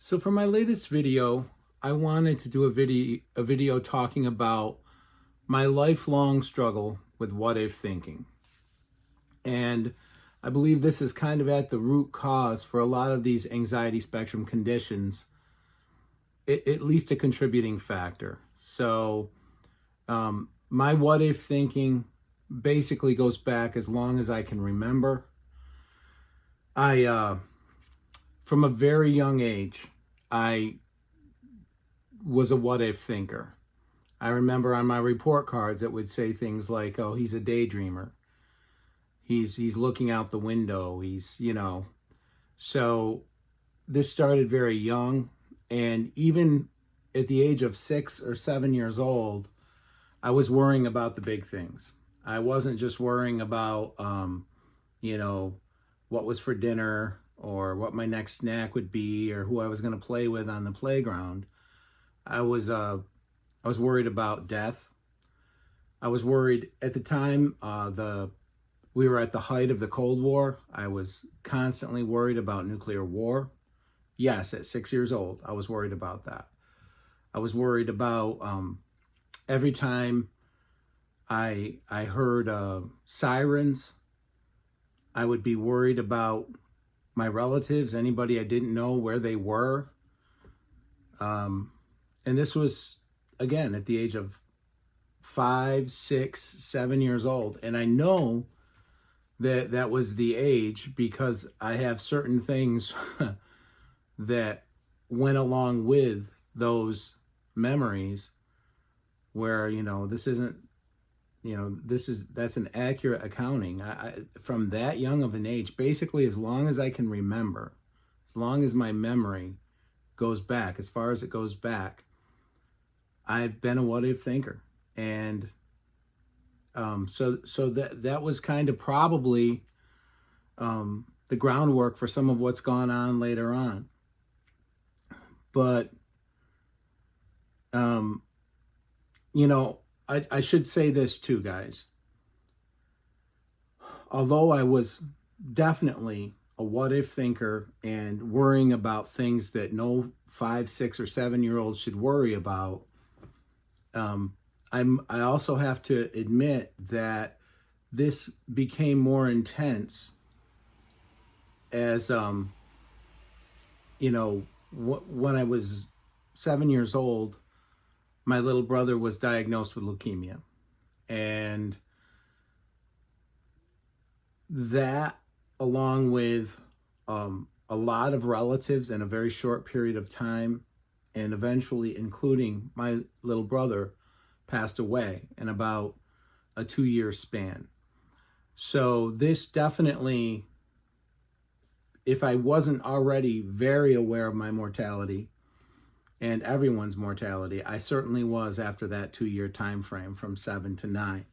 So for my latest video, I wanted to do a video talking about my lifelong struggle with what if thinking. And I believe this is kind of at the root cause for a lot of these anxiety spectrum conditions, at least a contributing factor. So my what if thinking basically goes back as long as I can remember. From a very young age, I was a what if thinker. I remember on my report cards it would say things like, "Oh, he's a daydreamer. He's looking out the window. So this started very young, and even at the age of 6 or 7 years old, I was worrying about the big things. I wasn't just worrying about, what was for dinner or what my next snack would be or who I was going to play with on the playground. I was worried about death. I was worried at the time. We were at the height of the Cold War. I was constantly worried about nuclear war. Yes, at 6 years old, I was worried about that. I was worried about every time I heard sirens, I would be worried about my relatives, anybody I didn't know where they were. And this was, again, at the age of 5, 6, 7 years old. And I know that that was the age because I have certain things that went along with those memories where, that's an accurate accounting. I from that young of an age, basically as long as I can remember, as long as my memory goes back, as far as it goes back, I've been a what if thinker. And so that was kind of probably the groundwork for some of what's gone on later on. But I should say this too, guys. Although I was definitely a what if thinker and worrying about things that no 5, 6, or 7-year-old should worry about, I also have to admit that this became more intense as when I was 7 years old. My little brother was diagnosed with leukemia, and that, along with a lot of relatives in a very short period of time, and eventually including my little brother, passed away in about a 2-year span. So this definitely, if I wasn't already very aware of my mortality and everyone's mortality, I certainly was after that 2-year time frame from 7 to 9.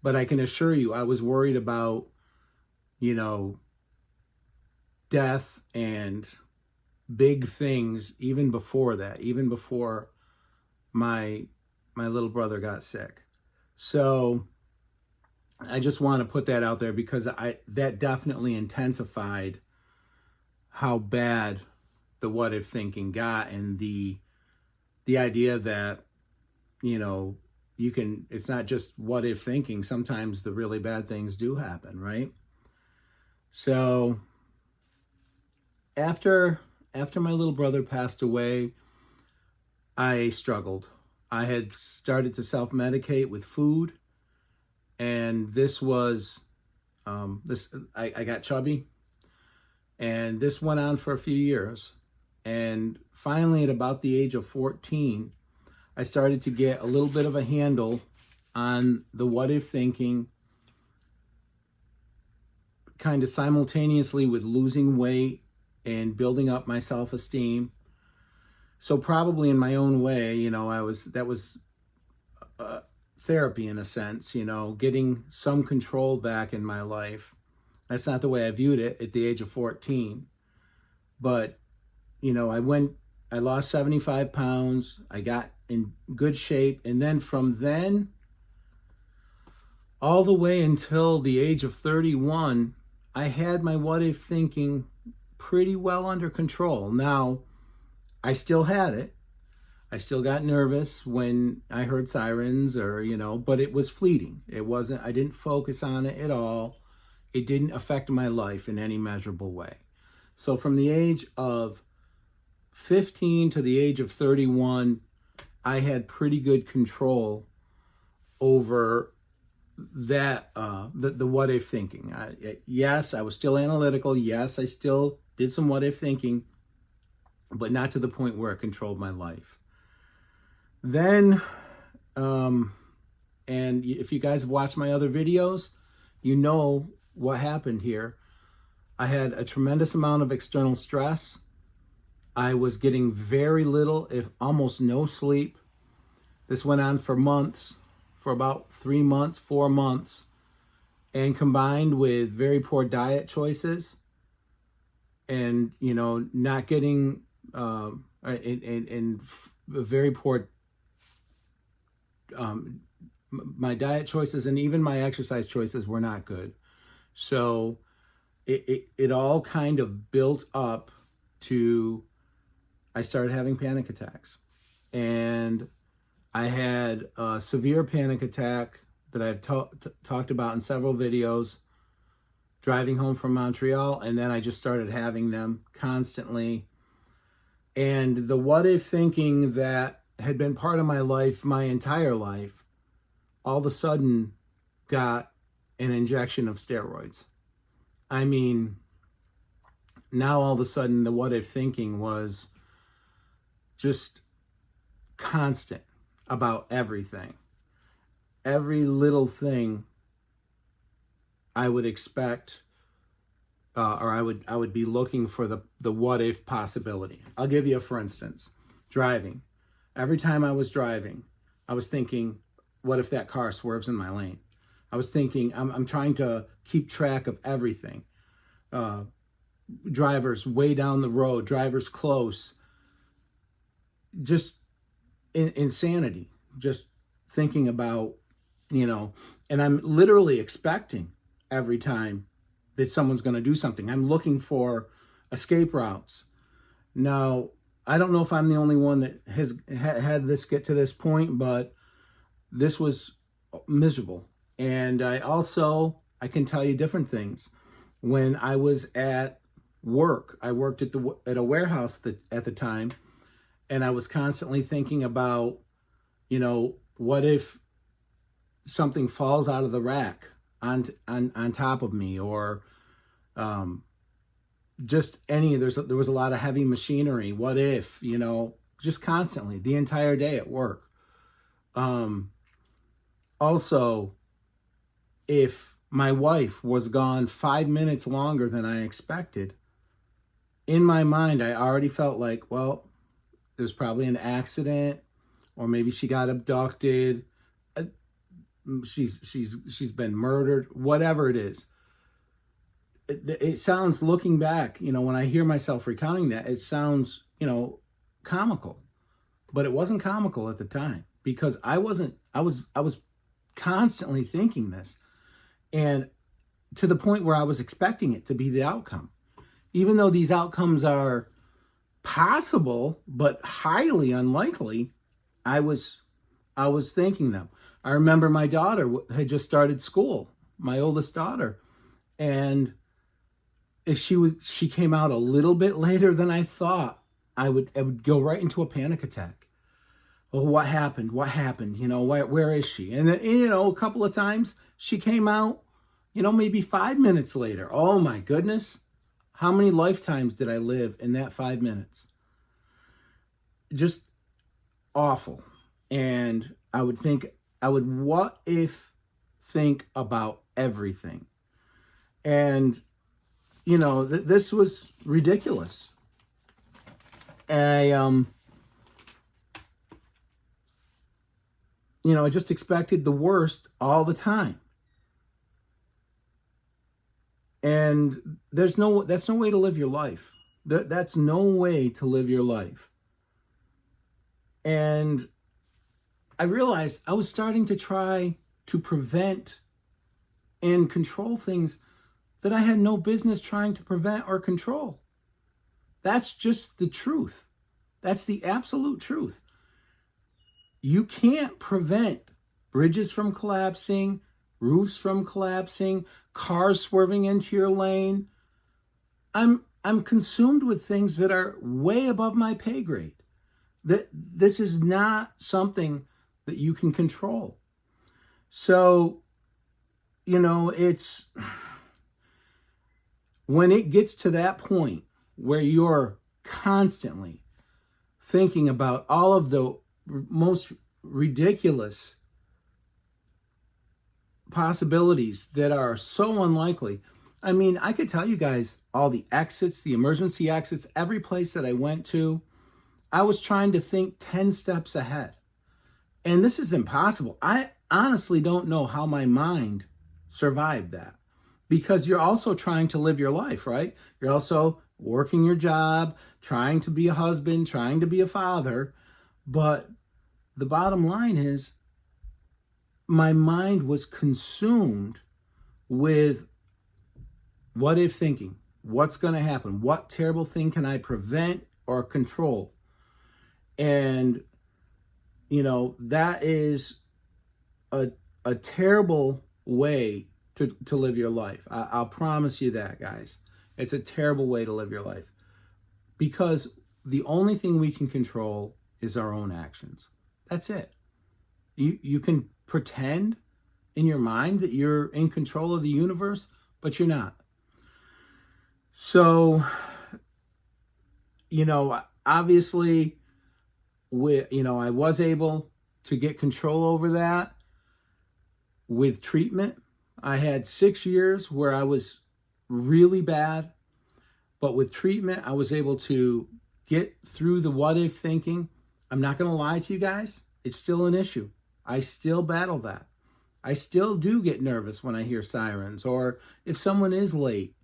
But I can assure you, I was worried about, death and big things even before that, even before my little brother got sick. So I just want to put that out there because that definitely intensified how bad the what if thinking got, and the idea that, it's not just what if thinking. Sometimes the really bad things do happen, right? So after my little brother passed away, I struggled. I had started to self-medicate with food, and this was I got chubby, and this went on for a few years. And finally, at about the age of 14, I started to get a little bit of a handle on the what if thinking, kind of simultaneously with losing weight and building up my self-esteem. So probably in my own way, that was therapy in a sense, getting some control back in my life. That's not the way I viewed it at the age of 14. But, I lost 75 pounds. I got in good shape. And then from then all the way until the age of 31, I had my what if thinking pretty well under control. Now, I still had it. I still got nervous when I heard sirens or, but it was fleeting. It wasn't, I didn't focus on it at all. It didn't affect my life in any measurable way. So from the age of 15 to the age of 31, I had pretty good control over that, the what if thinking. Yes, I was still analytical. Yes, I still did some what if thinking, but not to the point where it controlled my life. Then, and if you guys have watched my other videos, you know what happened here. I had a tremendous amount of external stress. I was getting very little, if almost no sleep. This went on for months, for about 3 months, 4 months, and combined with very poor diet choices and, not getting, and very poor, my diet choices and even my exercise choices were not good. So it all kind of built up to, I started having panic attacks. And I had a severe panic attack that I've talked about in several videos, driving home from Montreal, and then I just started having them constantly. And the what if thinking that had been part of my life my entire life, all of a sudden got an injection of steroids. I mean, now all of a sudden the what if thinking was just constant about everything. Every little thing I would expect, or I would be looking for the what if possibility. I'll give you a for instance. Driving. Every time I was driving, I was thinking, what if that car swerves in my lane? I was thinking, I'm trying to keep track of everything. Drivers way down the road, drivers close. Just insanity. Just thinking about, and I'm literally expecting every time that someone's going to do something. I'm looking for escape routes. Now, I don't know if I'm the only one that has had this get to this point, but this was miserable. And I can tell you different things. When I was at work, I worked at a warehouse at the time, and I was constantly thinking about, what if something falls out of the rack on top of me, or just there was a lot of heavy machinery. What if, just constantly the entire day at work. Also, if my wife was gone 5 minutes longer than I expected, in my mind, I already felt like, well, it was probably an accident, or maybe she got abducted. She's been murdered, whatever it is. It sounds, looking back, when I hear myself recounting that, it sounds, comical, but it wasn't comical at the time, because I was constantly thinking this, and to the point where I was expecting it to be the outcome, even though these outcomes are possible but highly unlikely. I was thinking them. I remember my daughter had just started school, my oldest daughter, and if she came out a little bit later than I thought, I would go right into a panic attack. Well, what happened? What happened? Where is she? And then, a couple of times she came out, maybe 5 minutes later. Oh my goodness. How many lifetimes did I live in that 5 minutes? Just awful. And I would what if think about everything. And, this was ridiculous. I just expected the worst all the time. And that's no way to live your life. That's no way to live your life. And I realized I was starting to try to prevent and control things that I had no business trying to prevent or control. That's just the truth. That's the absolute truth. You can't prevent bridges from collapsing, roofs from collapsing, cars swerving into your lane. I'm consumed with things that are way above my pay grade. This is not something that you can control. So, it's when it gets to that point where you're constantly thinking about all of the most ridiculous possibilities that are so unlikely. I mean, I could tell you guys all the exits, the emergency exits, every place that I went to. I was trying to think 10 steps ahead. And this is impossible. I honestly don't know how my mind survived that, because you're also trying to live your life, right? You're also working your job, trying to be a husband, trying to be a father. But the bottom line is my mind was consumed with what if thinking. What's going to happen? What terrible thing can I prevent or control? And, that is a terrible way to live your life. I'll promise you that, guys. It's a terrible way to live your life, because the only thing we can control is our own actions. That's it. You can pretend in your mind that you're in control of the universe, but you're not. So, obviously, I was able to get control over that with treatment. I had 6 years where I was really bad, but with treatment, I was able to get through the what if thinking. I'm not going to lie to you guys. It's still an issue. I still battle that. I still do get nervous when I hear sirens or if someone is late,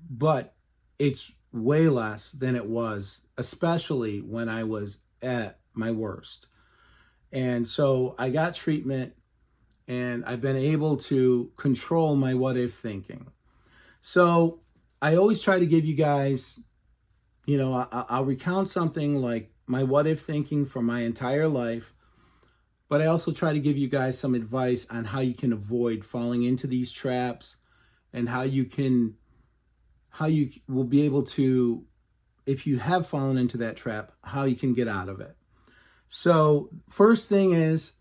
but it's way less than it was, especially when I was at my worst. And so I got treatment, and I've been able to control my what if thinking. So I always try to give you guys, I'll recount something like my what if thinking from my entire life, but I also try to give you guys some advice on how you can avoid falling into these traps, and how you will be able to, if you have fallen into that trap, how you can get out of it. So first thing is,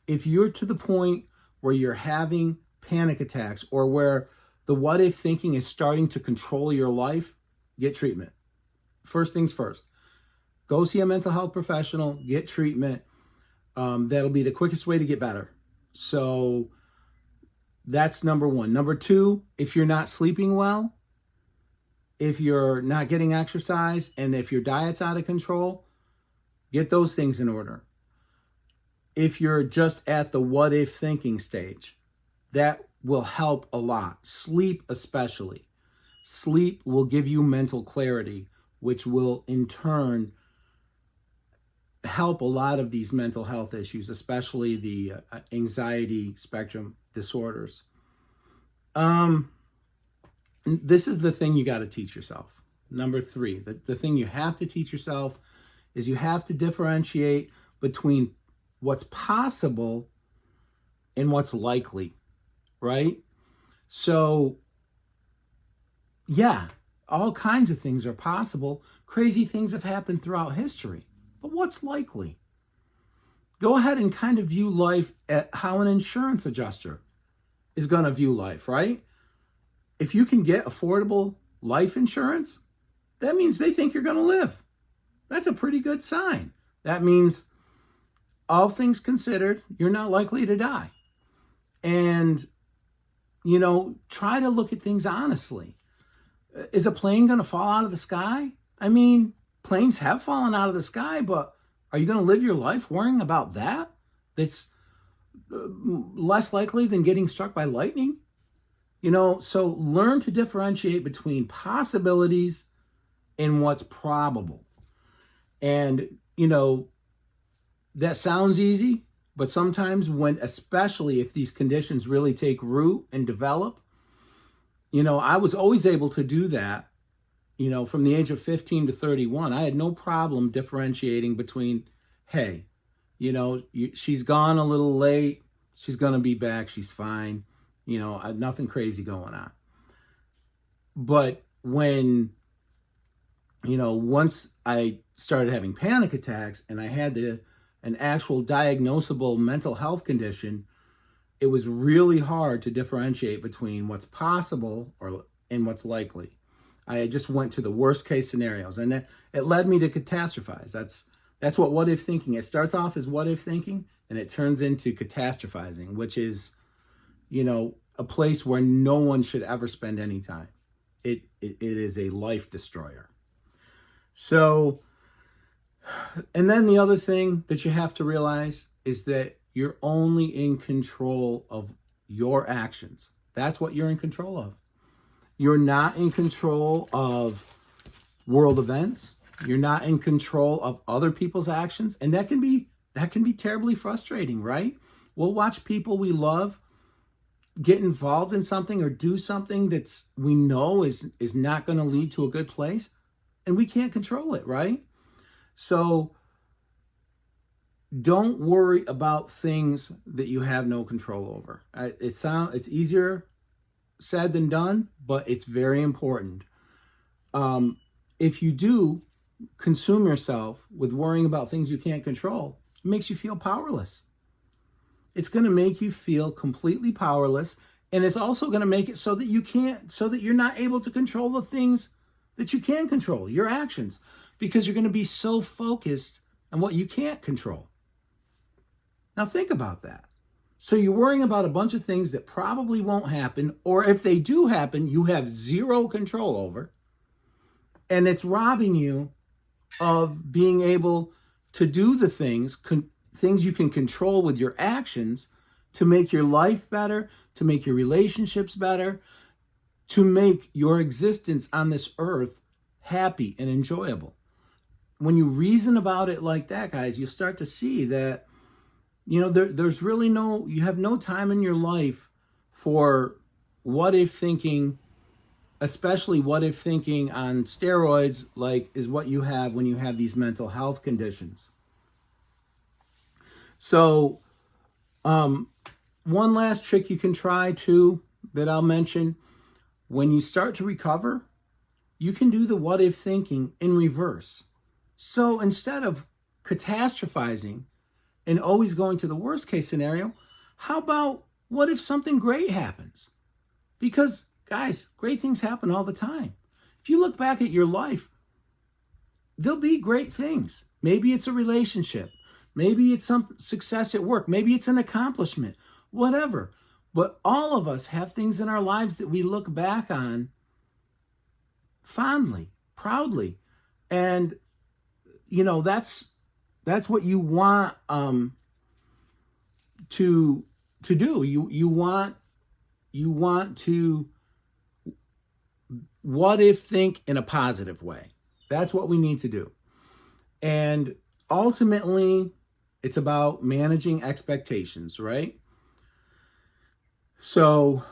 if you're to the point where you're having panic attacks or where the what if thinking is starting to control your life, get treatment. First things first, go see a mental health professional, get treatment. That'll be the quickest way to get better. So that's number one. Number two, if you're not sleeping well, if you're not getting exercise, and if your diet's out of control, get those things in order. If you're just at the what if thinking stage, that will help a lot. Sleep especially. Sleep will give you mental clarity, which will in turn help a lot of these mental health issues, especially the anxiety spectrum disorders. This is the thing you got to teach yourself. Number three, the thing you have to teach yourself is you have to differentiate between what's possible and what's likely, right? So, yeah, all kinds of things are possible. Crazy things have happened throughout history. But what's likely? Go ahead and kind of view life at how an insurance adjuster is going to view life, right? If you can get affordable life insurance, that means they think you're going to live. That's a pretty good sign. That means, all things considered, you're not likely to die. And, try to look at things honestly. Is a plane going to fall out of the sky? I mean, planes have fallen out of the sky, but are you going to live your life worrying about that? That's less likely than getting struck by lightning. So learn to differentiate between possibilities and what's probable. And, that sounds easy, but sometimes especially if these conditions really take root and develop, I was always able to do that, from the age of 15 to 31, I had no problem differentiating between, hey, she's gone a little late. She's going to be back. She's fine. Nothing crazy going on. But when, once I started having panic attacks and I had an actual diagnosable mental health condition, it was really hard to differentiate between what's possible and what's likely. I just went to the worst case scenarios, and it led me to catastrophize. That's what if thinking. It starts off as what if thinking, and it turns into catastrophizing, which is, a place where no one should ever spend any time. It is a life destroyer. So, and then the other thing that you have to realize is that you're only in control of your actions. That's what you're in control of. You're not in control of world events. You're not in control of other people's actions. And that can be terribly frustrating, right? We'll watch people we love get involved in something or do something that's we know is not going to lead to a good place, and we can't control it, right? So don't worry about things that you have no control over. It's easier said than done, but it's very important. If you do consume yourself with worrying about things you can't control, it makes you feel powerless. It's going to make you feel completely powerless, and it's also going to make it so that you're not able to control the things that you can control, your actions, because you're going to be so focused on what you can't control. Now think about that. So you're worrying about a bunch of things that probably won't happen, or if they do happen, you have zero control over, and it's robbing you of being able to do the things you can control with your actions to make your life better, to make your relationships better, to make your existence on this earth happy and enjoyable. When you reason about it like that, guys, you start to see that, there's really you have no time in your life for what if thinking, especially what if thinking on steroids, like is what you have when you have these mental health conditions. So, one last trick you can try too, that I'll mention, when you start to recover, you can do the what if thinking in reverse. So instead of catastrophizing and always going to the worst case scenario, how about what if something great happens? Because guys, great things happen all the time. If you look back at your life, there'll be great things. Maybe it's a relationship. Maybe it's some success at work. Maybe it's an accomplishment, whatever. But all of us have things in our lives that we look back on fondly, proudly. And, that's what you want to do. You want to what if think in a positive way. That's what we need to do. And ultimately, it's about managing expectations, right? So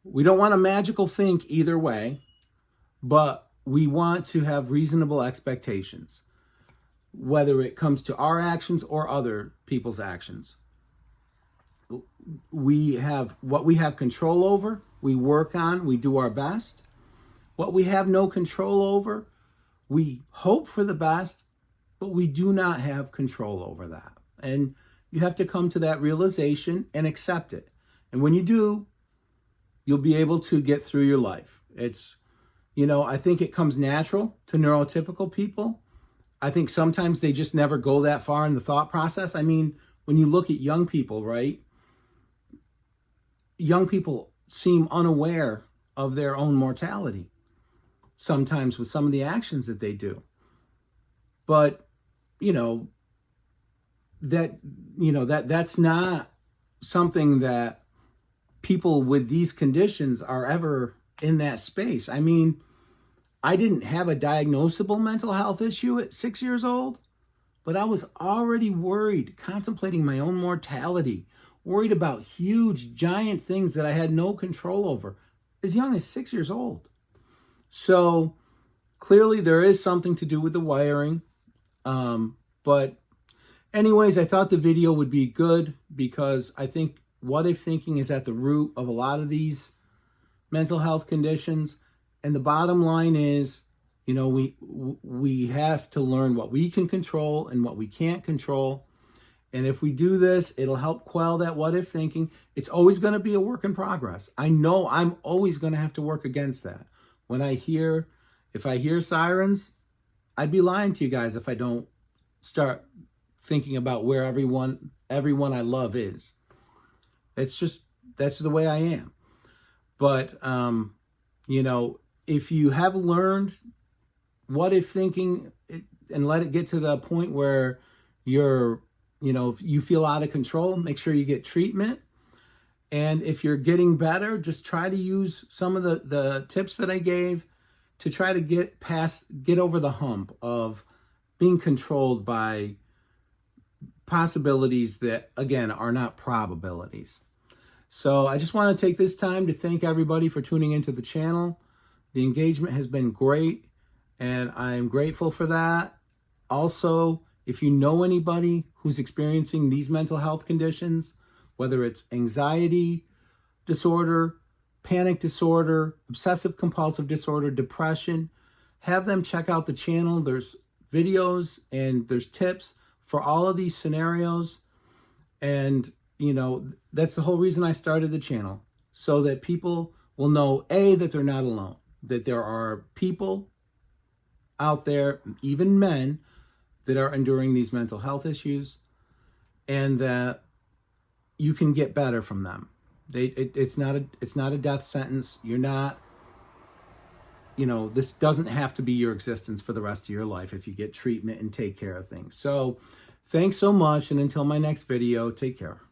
we don't want to magical think either way, but we want to have reasonable expectations, whether it comes to our actions or other people's actions. We have what we have control over, we work on, we do our best. What we have no control over, we hope for the best, but we do not have control over that. And you have to come to that realization and accept it. And when you do, you'll be able to get through your life. It's, I think it comes natural to neurotypical people. I think sometimes they just never go that far in the thought process. I mean, when you look at young people, right? Young people seem unaware of their own mortality sometimes with some of the actions that they do. But, that's not something that people with these conditions are ever in that space. I mean, I didn't have a diagnosable mental health issue at 6 years old, but I was already worried, contemplating my own mortality, worried about huge, giant things that I had no control over as young as 6 years old. So clearly there is something to do with the wiring. But anyways, I thought the video would be good because I think what if thinking is at the root of a lot of these mental health conditions. And the bottom line is, you know, we have to learn what we can control and what we can't control. And if we do this, it'll help quell that what if thinking. It's always going to be a work in progress. I know I'm always going to have to work against that. If I hear sirens, I'd be lying to you guys if I don't start thinking about where everyone I love is. That's the way I am. But, you know, if you have learned what if thinking and let it get to the point where you're, you know, if you feel out of control, make sure you get treatment. And if you're getting better, just try to use some of the tips that I gave to try to get over the hump of being controlled by possibilities that, again, are not probabilities. So I just want to take this time to thank everybody for tuning into the channel. The engagement has been great, and I'm grateful for that. Also, if you know anybody who's experiencing these mental health conditions, whether it's anxiety disorder, panic disorder, obsessive compulsive disorder, depression, have them check out the channel. There's videos and there's tips for all of these scenarios. And, you know, that's the whole reason I started the channel, so that people will know, A, that they're not alone, that there are people out there, even men, that are enduring these mental health issues, and that you can get better from them. It's not a death sentence. You're not, you know, this doesn't have to be your existence for the rest of your life if you get treatment and take care of things. So thanks so much. And until my next video, take care.